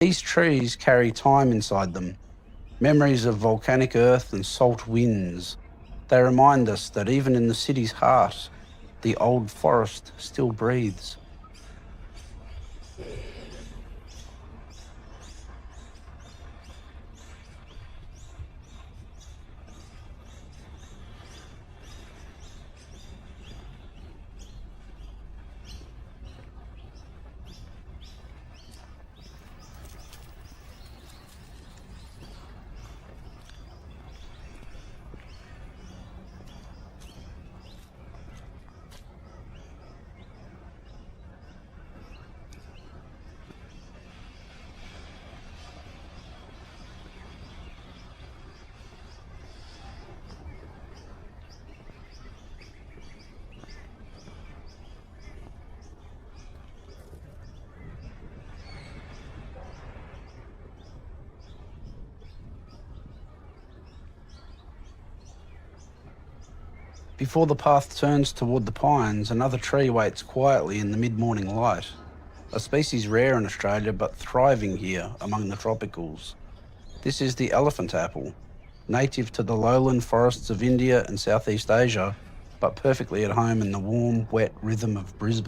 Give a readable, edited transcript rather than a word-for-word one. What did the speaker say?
These trees carry time inside them, memories of volcanic earth and salt winds. They remind us that even in the city's heart, the old forest still breathes. Before the path turns toward the pines, another tree waits quietly in the mid-morning light. A species rare in Australia but thriving here among the tropicals. This is the elephant apple, native to the lowland forests of India and Southeast Asia, but perfectly at home in the warm, wet rhythm of Brisbane.